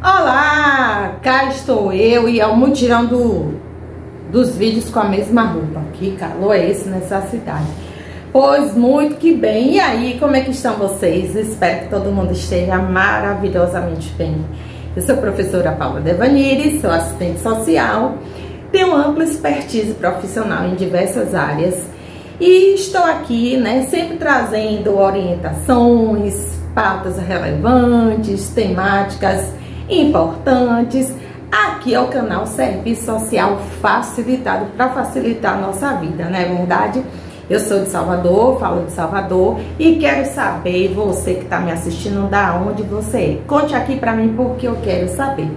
Olá, cá estou eu e é o mutirão dos vídeos com a mesma roupa. Que calor é esse nessa cidade? Pois muito que bem. E aí, como é que estão vocês? Espero que todo mundo esteja maravilhosamente bem. Eu sou a professora Paula Devanires, sou assistente social, tenho ampla expertise profissional em diversas áreas e estou aqui, sempre trazendo orientações, pautas relevantes, temáticas importantes. Aqui é o canal Serviço Social Facilitado, para facilitar a nossa vida, não é verdade? Eu sou de Salvador, falo de Salvador e quero saber, você que está me assistindo, da onde você é. Conte aqui para mim porque eu quero saber.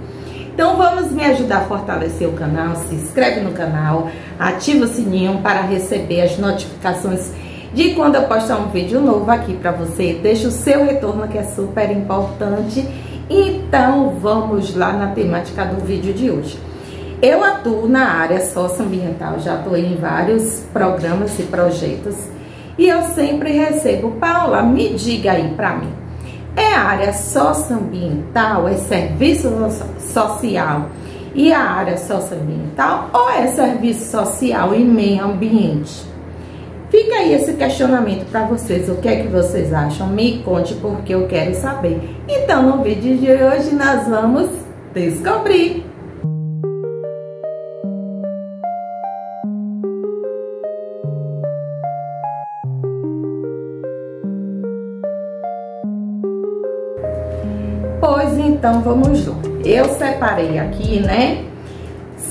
Então vamos me ajudar a fortalecer o canal, se inscreve no canal, ativa o sininho para receber as notificações de quando eu postar um vídeo novo aqui para você. Deixa o seu retorno que é super importante. Então vamos lá na temática do vídeo de hoje. Eu atuo na área socioambiental, já atuei em vários programas e projetos e eu sempre recebo: Paula, me diga aí para mim, é a área socioambiental, é serviço social e a área socioambiental ou é serviço social e meio ambiente? Fica aí esse questionamento para vocês. O que é que vocês acham? Me conte porque eu quero saber. Então, no vídeo de hoje nós vamos descobrir. Pois então, vamos lá. Eu separei aqui,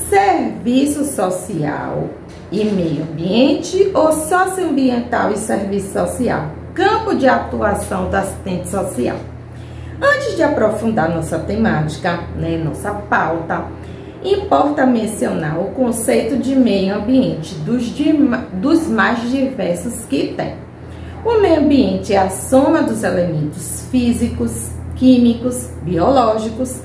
serviço social e meio ambiente ou socioambiental e serviço social, campo de atuação do assistente social. Antes de aprofundar nossa temática, nossa pauta, importa mencionar o conceito de meio ambiente, dos mais diversos que tem. O meio ambiente é a soma dos elementos físicos, químicos, biológicos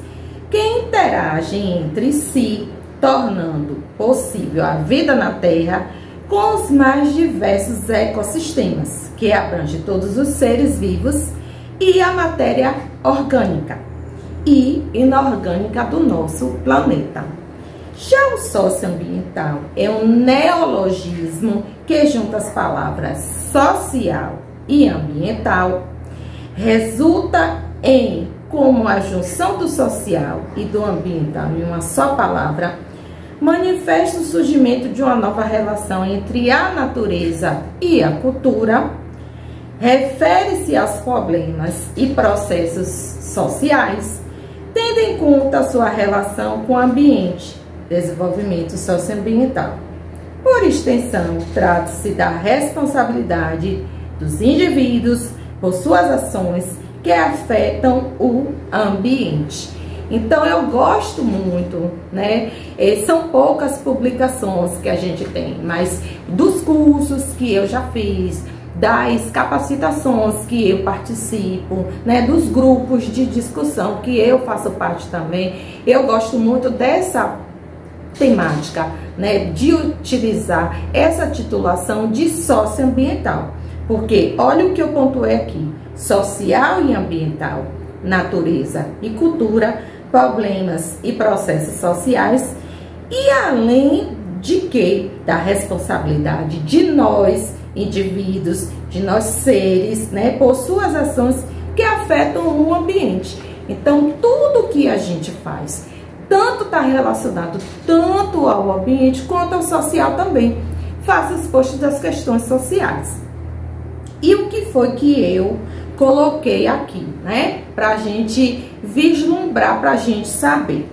que interagem entre si, tornando possível a vida na Terra com os mais diversos ecossistemas, que abrange todos os seres vivos e a matéria orgânica e inorgânica do nosso planeta. Já o socioambiental é um neologismo que junta as palavras social e ambiental, resulta em como a junção do social e do ambiental em uma só palavra manifesta o surgimento de uma nova relação entre a natureza e a cultura, refere-se aos problemas e processos sociais, tendo em conta a sua relação com o ambiente, desenvolvimento socioambiental. Por extensão, trata-se da responsabilidade dos indivíduos por suas ações que afetam o ambiente. Então eu gosto muito, são poucas publicações que a gente tem, mas dos cursos que eu já fiz, das capacitações que eu participo, dos grupos de discussão que eu faço parte também, eu gosto muito dessa temática, de utilizar essa titulação de socioambiental, porque olha o que eu pontuei aqui: social e ambiental, natureza e cultura, problemas e processos sociais, e além de que da responsabilidade de nós indivíduos, de nós seres, por suas ações que afetam o ambiente. Então tudo que a gente faz tanto está relacionado tanto ao ambiente quanto ao social também, faz exposto das questões sociais. E o que foi que eu coloquei aqui, para a gente vislumbrar, para a gente saber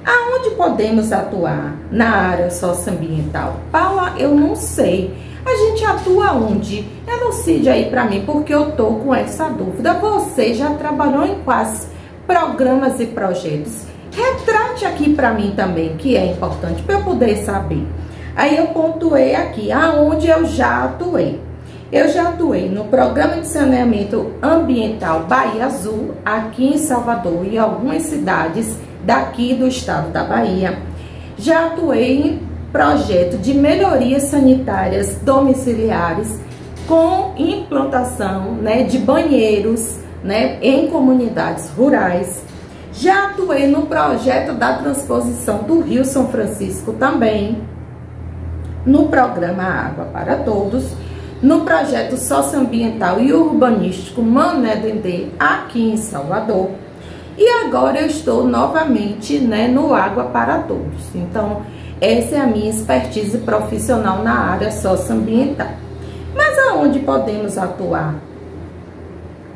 aonde podemos atuar na área socioambiental? Paula, eu não sei. A gente atua onde? Elucide aí para mim, porque eu tô com essa dúvida. Você já trabalhou em quais programas e projetos? Retrate aqui para mim também, que é importante para eu poder saber. Aí eu pontuei aqui aonde eu já atuei. Eu já atuei no Programa de Saneamento Ambiental Bahia Azul, aqui em Salvador e algumas cidades daqui do estado da Bahia. Já atuei em projeto de melhorias sanitárias domiciliares com implantação de banheiros em comunidades rurais. Já atuei no projeto da transposição do Rio São Francisco também, no programa Água para Todos, no projeto socioambiental e urbanístico Mané Dendê, aqui em Salvador. E agora eu estou novamente, né, no Água para Todos. Então, essa é a minha expertise profissional na área socioambiental. Mas aonde podemos atuar?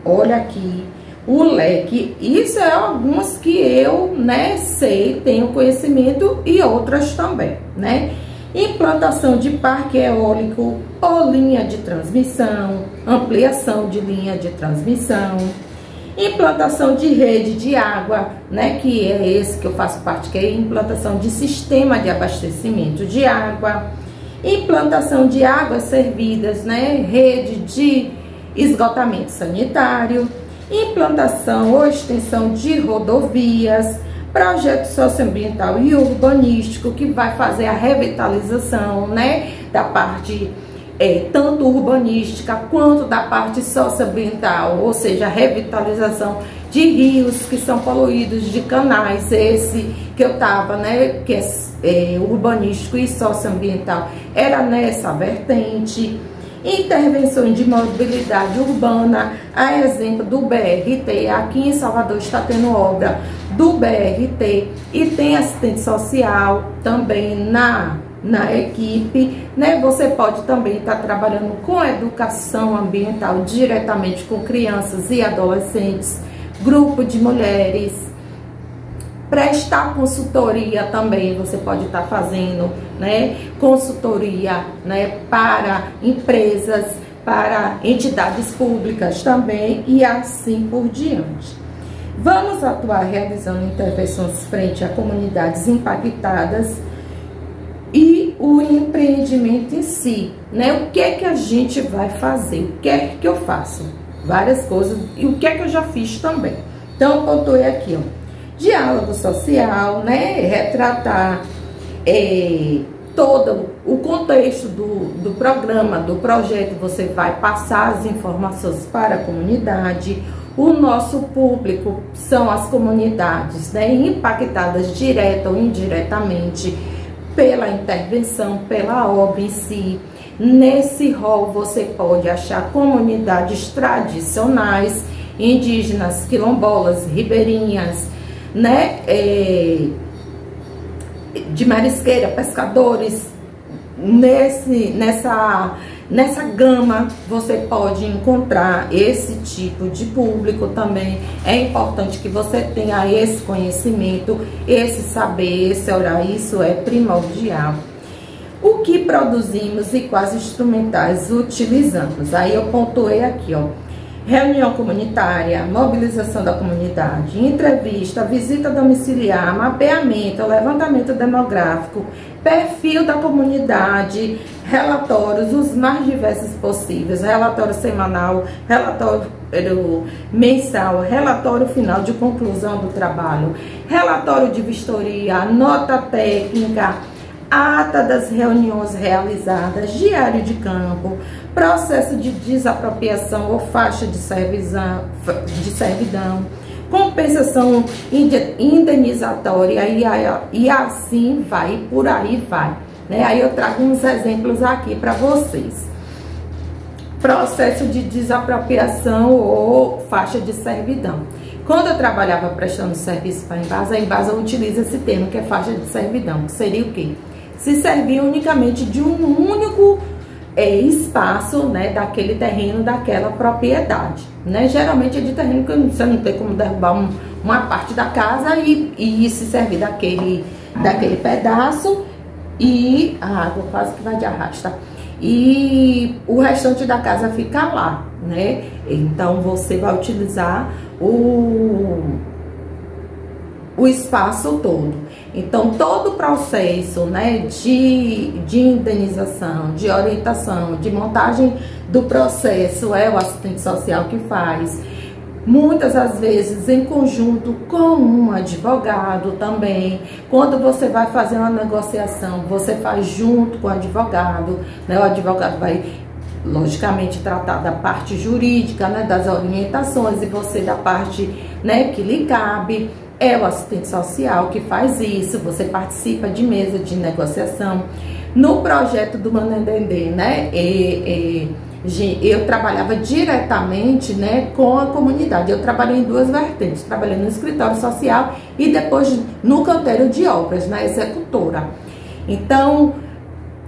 Olha aqui o leque. Isso é algumas que eu, né, sei, tenho conhecimento, e outras também, né? Implantação de parque eólico ou linha de transmissão, ampliação de linha de transmissão, implantação de rede de água, né, que é esse que eu faço parte, que é a implantação de sistema de abastecimento de água, implantação de águas servidas, né, rede de esgotamento sanitário, implantação ou extensão de rodovias, projeto socioambiental e urbanístico que vai fazer a revitalização, né, da parte tanto urbanística quanto da parte socioambiental, ou seja, a revitalização de rios que são poluídos, de canais, esse que eu tava, né, que é urbanístico e socioambiental, era nessa vertente. Intervenções de mobilidade urbana, a exemplo do BRT, aqui em Salvador está tendo obra do BRT, e tem assistente social também na equipe, né? Você pode também estar trabalhando com educação ambiental diretamente com crianças e adolescentes, grupo de mulheres, prestar consultoria também, você pode estar fazendo, né, consultoria, né, para empresas, para entidades públicas também, e assim por diante. Vamos atuar realizando intervenções frente a comunidades impactadas e o empreendimento em si, né? O que é que a gente vai fazer? O que é que eu faço? Várias coisas, e o que é que eu já fiz também. Então, eu pontuei aqui, ó, diálogo social, né? Retratar todo o contexto do programa, do projeto. Você vai passar as informações para a comunidade. O nosso público são as comunidades, né, impactadas direta ou indiretamente pela intervenção, pela obra em si. Nesse rol você pode achar comunidades tradicionais, indígenas, quilombolas, ribeirinhas, né, de marisqueira, pescadores. Nessa gama você pode encontrar esse tipo de público também. É importante que você tenha esse conhecimento, esse saber, esse olhar, isso é primordial. O que produzimos e quais instrumentais utilizamos? Aí eu pontuei aqui, ó: reunião comunitária, mobilização da comunidade, entrevista, visita domiciliar, mapeamento, levantamento demográfico, perfil da comunidade, relatórios, os mais diversos possíveis, relatório semanal, relatório mensal, relatório final de conclusão do trabalho, relatório de vistoria, nota técnica, ata das reuniões realizadas, diário de campo, processo de desapropriação ou faixa de servidão, compensação indenizatória, e assim vai, e por aí vai, né? Aí eu trago uns exemplos aqui para vocês. Processo de desapropriação ou faixa de servidão. Quando eu trabalhava prestando serviço para a Embasa utiliza esse termo, que é faixa de servidão, que seria o quê? Se servir unicamente de um único espaço, né, daquele terreno, daquela propriedade, né? Geralmente é de terreno que você não tem como derrubar uma parte da casa e se servir daquele pedaço, e a água quase que vai de arrasta, e o restante da casa fica lá, né? Então você vai utilizar o espaço todo. Então todo o processo, né, de indenização, de orientação, de montagem do processo é o assistente social que faz. Muitas das vezes em conjunto com um advogado também. Quando você vai fazer uma negociação, você faz junto com o advogado, né? O advogado vai logicamente tratar da parte jurídica, né, das orientações, e você da parte, né, que lhe cabe. é o assistente social que faz isso. Você participa de mesa de negociação. No projeto do Manendendê, né, eu trabalhava diretamente, né, com a comunidade. Eu trabalhei em duas vertentes. Trabalhei no escritório social e depois no canteiro de obras, na executora. Então,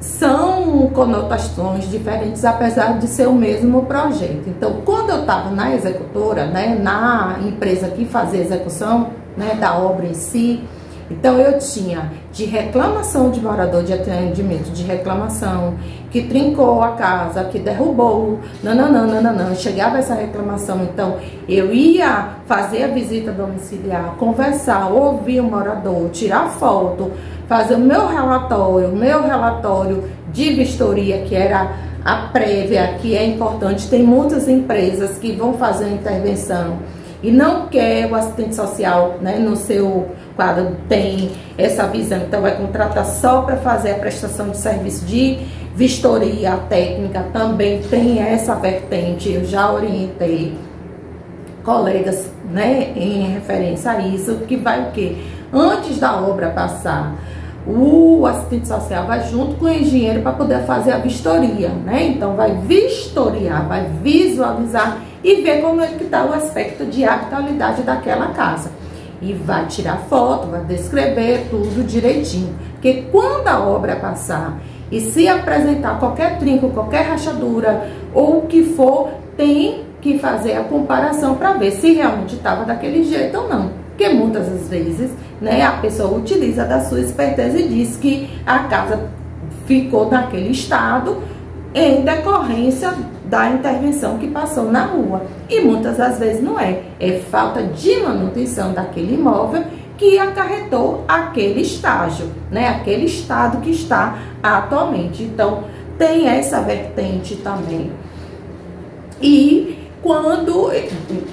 são conotações diferentes, apesar de ser o mesmo projeto. Então, quando eu estava na executora, né, na empresa que fazia a execução, né, da obra em si, então eu tinha de reclamação de morador, de atendimento de reclamação, que trincou a casa, que derrubou, nananana, chegava essa reclamação. Então eu ia fazer a visita domiciliar, conversar, ouvir o morador, tirar foto, fazer o meu relatório de vistoria, que era a prévia, que é importante. Tem muitas empresas que vão fazer a intervenção e não quer o assistente social, né, no seu quadro, tem essa visão, então vai contratar só para fazer a prestação de serviço de vistoria técnica. Também tem essa vertente. Eu já orientei colegas, né, em referência a isso, que vai o quê? Antes da obra passar, o assistente social vai junto com o engenheiro para poder fazer a vistoria, né? Então vai vistoriar, vai visualizar e ver como é que está o aspecto de habitabilidade daquela casa. E vai tirar foto, vai descrever tudo direitinho. Porque quando a obra passar e se apresentar qualquer trinco, qualquer rachadura ou o que for, tem que fazer a comparação para ver se realmente estava daquele jeito ou não. Porque muitas das vezes, né, a pessoa utiliza da sua esperteza e diz que a casa ficou naquele estado em decorrência da intervenção que passou na rua. E muitas das vezes não é. É falta de manutenção daquele imóvel que acarretou aquele estágio, né? Aquele estado que está atualmente. Então, tem essa vertente também. E quando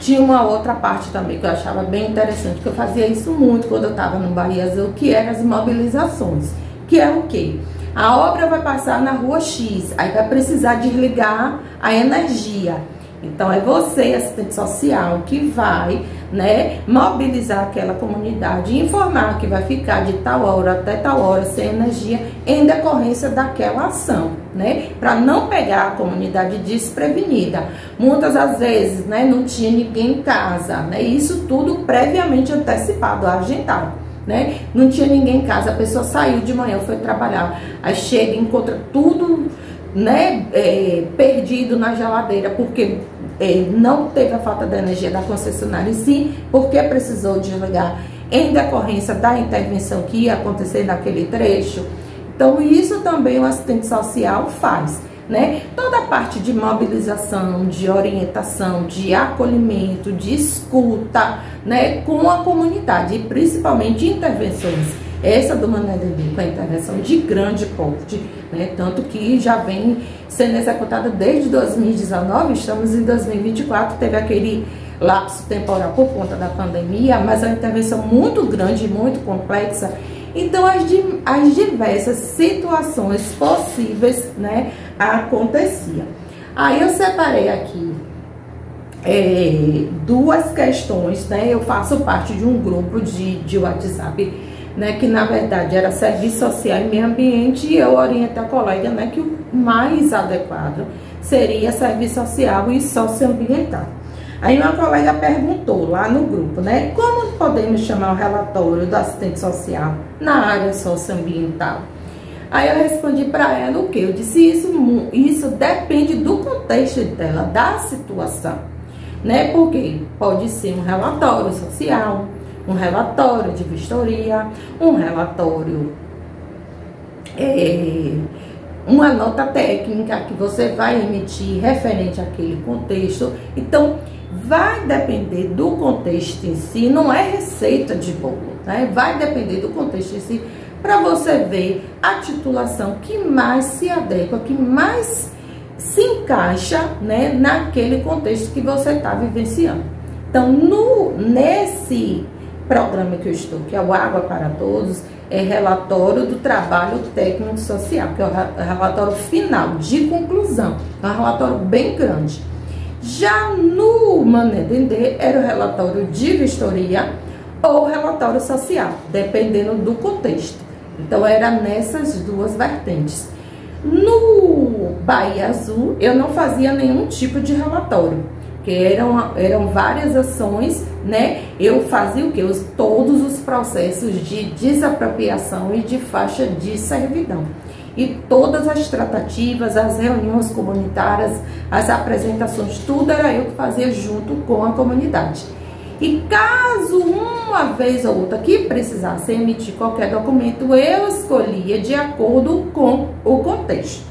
tinha uma outra parte também que eu achava bem interessante, que eu fazia isso muito quando eu estava no Bahia Azul, que eram as mobilizações. Que é o quê? A obra vai passar na rua X, aí vai precisar desligar a energia. Então é você, assistente social, que vai, né, mobilizar aquela comunidade e informar que vai ficar de tal hora até tal hora sem energia em decorrência daquela ação, né, para não pegar a comunidade desprevenida. Muitas das vezes, né, não tinha ninguém em casa, né, isso tudo previamente antecipado, agendado. Né? Não tinha ninguém em casa, a pessoa saiu de manhã, foi trabalhar, aí chega e encontra tudo, né, perdido na geladeira, porque não teve a falta de energia da concessionária em si, porque precisou desligar em decorrência da intervenção que ia acontecer naquele trecho. Então isso também o assistente social faz, né? Toda a parte de mobilização, de orientação, de acolhimento, de escuta, né, com a comunidade, e principalmente intervenções. Essa do Manendendê, com a intervenção de grande porte, né, tanto que já vem sendo executada desde 2019, estamos em 2024, teve aquele lapso temporal por conta da pandemia, mas é uma intervenção muito grande, muito complexa. Então, as diversas situações possíveis, né, aconteciam. Aí eu separei aqui duas questões, né? Eu faço parte de um grupo de WhatsApp, né, que na verdade era serviço social e meio ambiente, e eu orientei a colega, né, que o mais adequado seria serviço social e socioambiental. Aí uma colega perguntou lá no grupo, né, como podemos chamar o relatório do assistente social na área socioambiental? Aí eu respondi para ela o quê? Eu disse, isso depende do contexto dela, da situação, né? Porque pode ser um relatório social, um relatório de vistoria, um relatório, uma nota técnica que você vai emitir referente àquele contexto. Então, vai depender do contexto em si, não é receita de bolo, né? Vai depender do contexto em si, para você ver a titulação que mais se adequa, que mais se encaixa, né, naquele contexto que você está vivenciando. Então, nesse programa que eu estou, que é o Água para Todos, é relatório do trabalho técnico social, que é o relatório final, de conclusão, é um relatório bem grande. Já no Manendendê era o relatório de vistoria, ou relatório social, dependendo do contexto. Então, era nessas duas vertentes. No Bahia Azul, eu não fazia nenhum tipo de relatório, que eram várias ações, né? Eu fazia o quê? Todos os processos de desapropriação e de faixa de servidão. E todas as tratativas, as reuniões comunitárias, as apresentações, tudo era eu que fazia junto com a comunidade. E caso uma vez ou outra que precisasse emitir qualquer documento, eu escolhia de acordo com o contexto.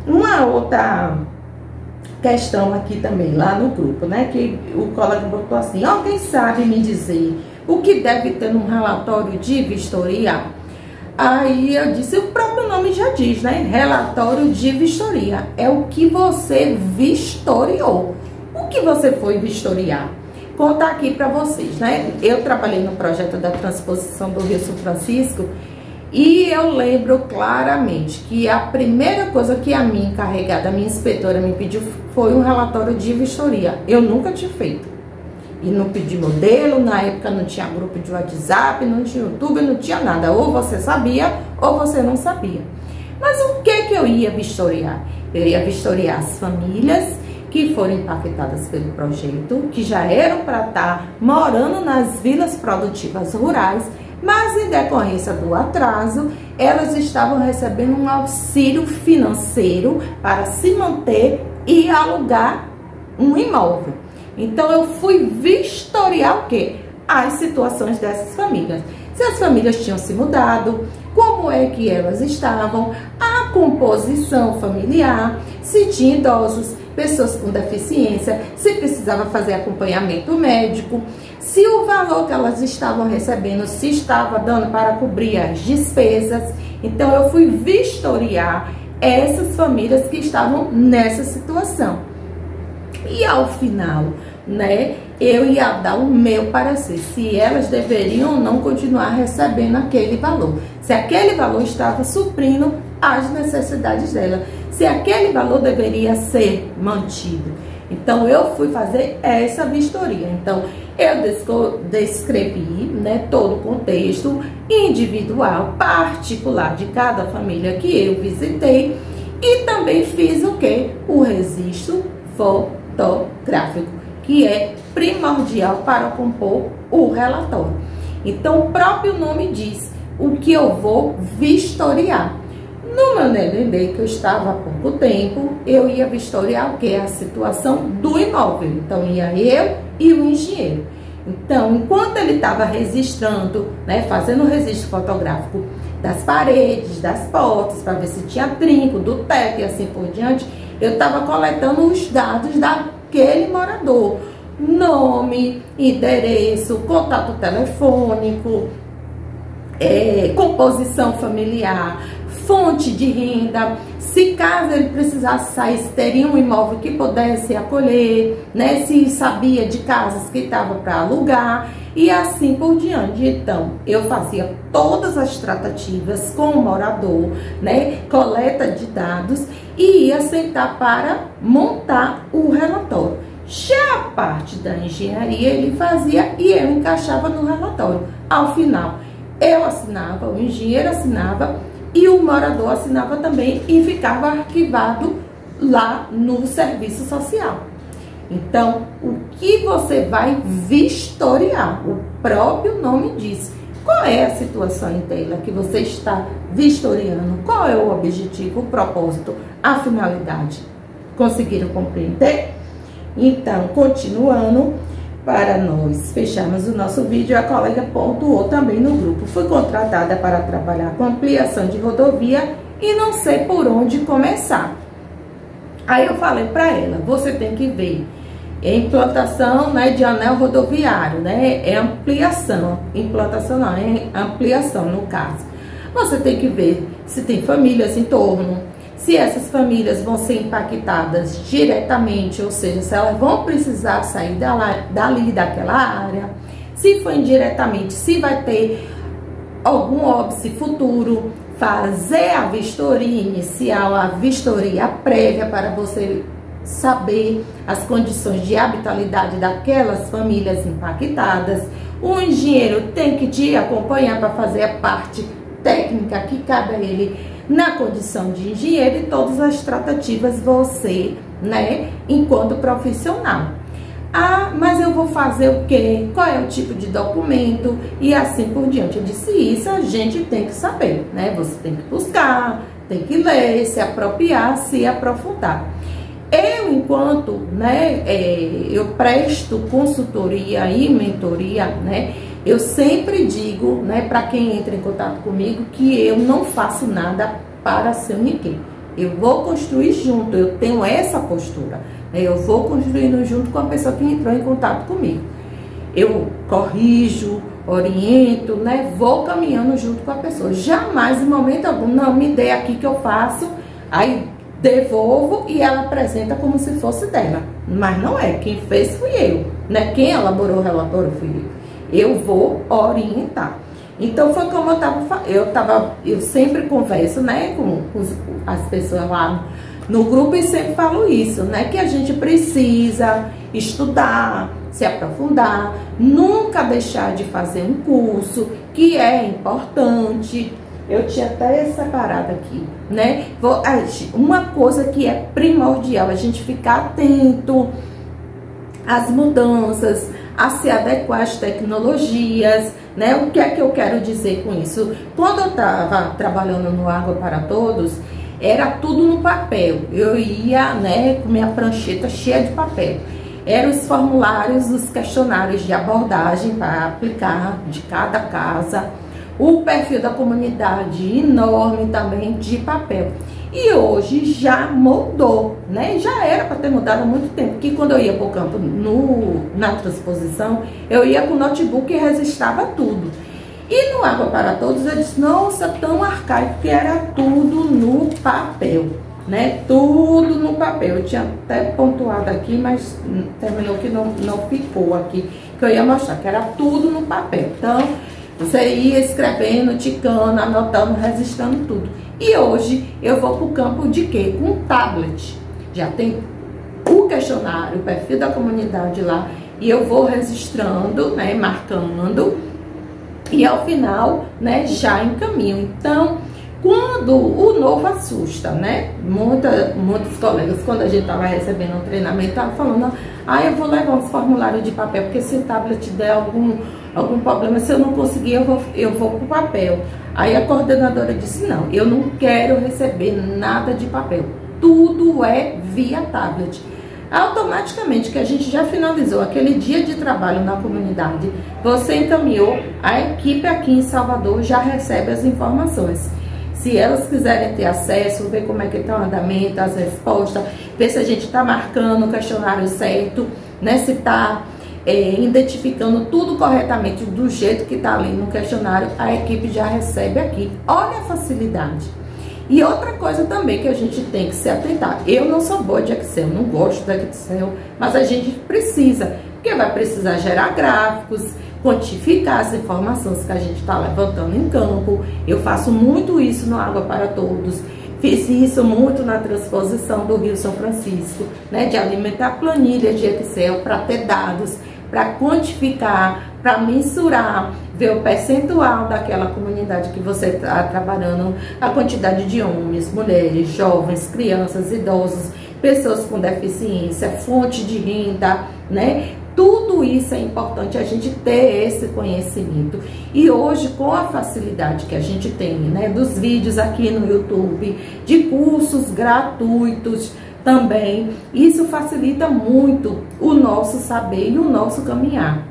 Uma outra questão aqui também, lá no grupo, né, que o colega botou assim: alguém sabe me dizer o que deve ter num relatório de vistoria? Aí eu disse, o próprio nome já diz, né? Relatório de vistoria. É o que você vistoriou. O que você foi vistoriar? Contar aqui para vocês, né? Eu trabalhei no projeto da transposição do Rio São Francisco e eu lembro claramente que a primeira coisa que a minha encarregada, a minha inspetora me pediu foi um relatório de vistoria. Eu nunca tinha feito. E não pedi modelo, na época não tinha grupo de WhatsApp, não tinha YouTube, não tinha nada. Ou você sabia, ou você não sabia. Mas o que eu ia vistoriar? Eu ia vistoriar as famílias que foram impactadas pelo projeto, que já eram para estar morando nas vilas produtivas rurais, mas em decorrência do atraso, elas estavam recebendo um auxílio financeiro para se manter e alugar um imóvel. Então, eu fui vistoriar o quê? As situações dessas famílias. Se as famílias tinham se mudado, como é que elas estavam, a composição familiar, se tinha idosos, pessoas com deficiência, se precisava fazer acompanhamento médico, se o valor que elas estavam recebendo, se estava dando para cobrir as despesas. Então, eu fui vistoriar essas famílias que estavam nessa situação. E ao final, né, eu ia dar o meu parecer, se elas deveriam ou não continuar recebendo aquele valor, se aquele valor estava suprindo as necessidades dela, se aquele valor deveria ser mantido. Então, eu fui fazer essa vistoria. Então, eu descrevi, né, todo o contexto individual, particular de cada família que eu visitei e também fiz o quê? O registro fotográfico, que é primordial para compor o relatório. Então, o próprio nome diz o que eu vou vistoriar. No meu NDB, que eu estava há pouco tempo, eu ia vistoriar o que? A situação do imóvel. Então, ia eu e o engenheiro. Então, enquanto ele estava registrando, né, fazendo o registro fotográfico das paredes, das portas, para ver se tinha trinco, do teto e assim por diante, eu estava coletando os dados daquele morador. Nome, endereço, contato telefônico, composição familiar, fonte de renda, se caso ele precisasse sair, se teria um imóvel que pudesse acolher, né, se sabia de casas que estava para alugar e assim por diante. Então, eu fazia todas as tratativas com o morador, né, coleta de dados e ia sentar para montar o relatório. Já a parte da engenharia ele fazia e eu encaixava no relatório. Ao final, eu assinava, o engenheiro assinava e o morador assinava também e ficava arquivado lá no serviço social. Então, o que você vai vistoriar? O próprio nome diz. Qual é a situação inteira que você está vistoriando? Qual é o objetivo, o propósito, a finalidade? Conseguiram compreender? Então, continuando, para nós fecharmos o nosso vídeo, a colega pontuou também no grupo. Fui contratada para trabalhar com ampliação de rodovia e não sei por onde começar. Aí eu falei para ela, você tem que ver implantação, né, de anel rodoviário, né, é ampliação, implantação não, é ampliação no caso. Você tem que ver se tem famílias em torno, se essas famílias vão ser impactadas diretamente, ou seja, se elas vão precisar sair dali daquela área, se for indiretamente, se vai ter algum óbice futuro, fazer a vistoria inicial, a vistoria prévia para você saber as condições de habitabilidade daquelas famílias impactadas, O engenheiro tem que te acompanhar para fazer a parte técnica que cabe a ele na condição de engenheiro e todas as tratativas você, né, enquanto profissional. Ah, mas eu vou fazer o quê? Qual é o tipo de documento? E assim por diante. Eu disse, isso a gente tem que saber, né? Você tem que buscar, tem que ler, se apropriar, se aprofundar. Eu, enquanto, né, eu presto consultoria e mentoria, né, eu sempre digo, né, para quem entra em contato comigo, que eu não faço nada para ser ninguém. Eu vou construir junto, eu tenho essa postura. Eu vou construindo junto com a pessoa que entrou em contato comigo. Eu corrijo, oriento, né, vou caminhando junto com a pessoa. Jamais, em momento algum, não me dê aqui que eu faço, aí devolvo e ela apresenta como se fosse dela. Mas não é, quem fez fui eu, né? Quem elaborou o relatório fui eu. Eu vou orientar. Então foi como eu sempre converso, né, com as pessoas lá no grupo e sempre falo isso, né, que a gente precisa estudar, se aprofundar, nunca deixar de fazer um curso, que é importante. Eu tinha até separado aqui, né? Uma coisa que é primordial, a gente ficar atento às mudanças, a se adequar às tecnologias, né? O que é que eu quero dizer com isso? Quando eu estava trabalhando no Água para Todos, era tudo no papel. Eu ia, né, com minha prancheta cheia de papel. Eram os formulários, os questionários de abordagem para aplicar de cada casa. O perfil da comunidade enorme também de papel. E hoje já mudou, né? Já era para ter mudado há muito tempo. Porque quando eu ia para o campo na transposição, eu ia com o notebook e registrava tudo. E no Água para Todos eu disse, nossa, tão arcaico, que era tudo no papel, né? Tudo no papel. Eu tinha até pontuado aqui, mas terminou que não ficou aqui, que eu ia mostrar, que era tudo no papel. Então, você ia escrevendo, ticando, anotando, registrando tudo. E hoje eu vou para o campo de quê? Com tablet. Já tem o questionário, o perfil da comunidade lá, e eu vou registrando, né, marcando, e ao final, né, já encaminho. Então, quando o novo assusta, né? Muitos colegas, quando a gente estava recebendo um treinamento, estavam falando, eu vou levar uns formulários de papel, porque se o tablet der algum problema, se eu não conseguir, eu vou pro papel. Aí a coordenadora disse, não, eu não quero receber nada de papel. Tudo é via tablet. Automaticamente que a gente já finalizou aquele dia de trabalho na comunidade, você encaminhou, a equipe aqui em Salvador já recebe as informações. Se elas quiserem ter acesso, ver como é que está o andamento, as respostas, ver se a gente está marcando o questionário certo, né? Se está identificando tudo corretamente do jeito que está ali no questionário, a equipe já recebe aqui. Olha a facilidade. E outra coisa também que a gente tem que se atentar. Eu não sou boa de Excel, não gosto de Excel, mas a gente precisa, porque vai precisar gerar gráficos, quantificar as informações que a gente está levantando em campo. Eu faço muito isso no Água para Todos. Fiz isso muito na transposição do Rio São Francisco, né, de alimentar planilhas de Excel para ter dados, para quantificar, para mensurar, ver o percentual daquela comunidade que você está trabalhando, a quantidade de homens, mulheres, jovens, crianças, idosos, pessoas com deficiência, fonte de renda, né? Tudo isso é importante a gente ter esse conhecimento. E hoje, com a facilidade que a gente tem, né, dos vídeos aqui no YouTube, de cursos gratuitos também, isso facilita muito o nosso saber e o nosso caminhar.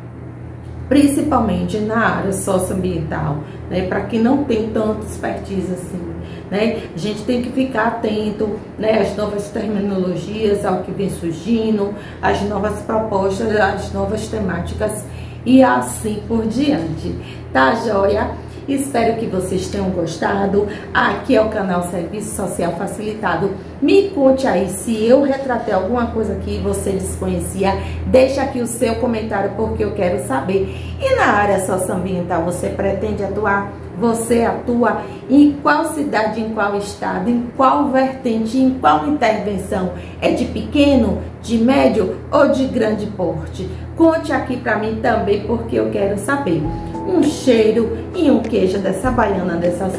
Principalmente na área socioambiental, né, para quem não tem tanta expertise assim, né, a gente tem que ficar atento, né, às novas terminologias, ao que vem surgindo, às novas propostas, às novas temáticas e assim por diante, tá joia? Espero que vocês tenham gostado. Aqui é o canal Serviço Social Facilitado. Me conte aí se eu retratei alguma coisa que você desconhecia. Deixa aqui o seu comentário porque eu quero saber. E na área socioambiental você pretende atuar? Você atua em qual cidade, em qual estado, em qual vertente, em qual intervenção? É de pequeno, de médio ou de grande porte? Conte aqui pra mim também porque eu quero saber. Um cheiro e um queijo dessa baiana, dessa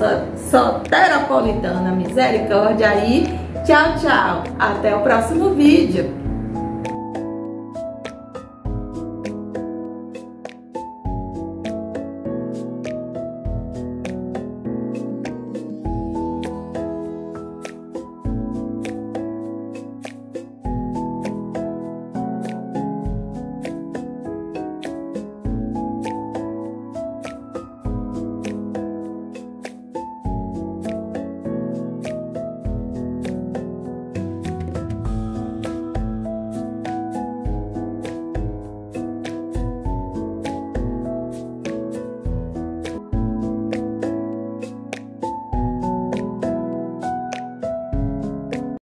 soteropolitana, misericórdia aí. Tchau, tchau. Até o próximo vídeo.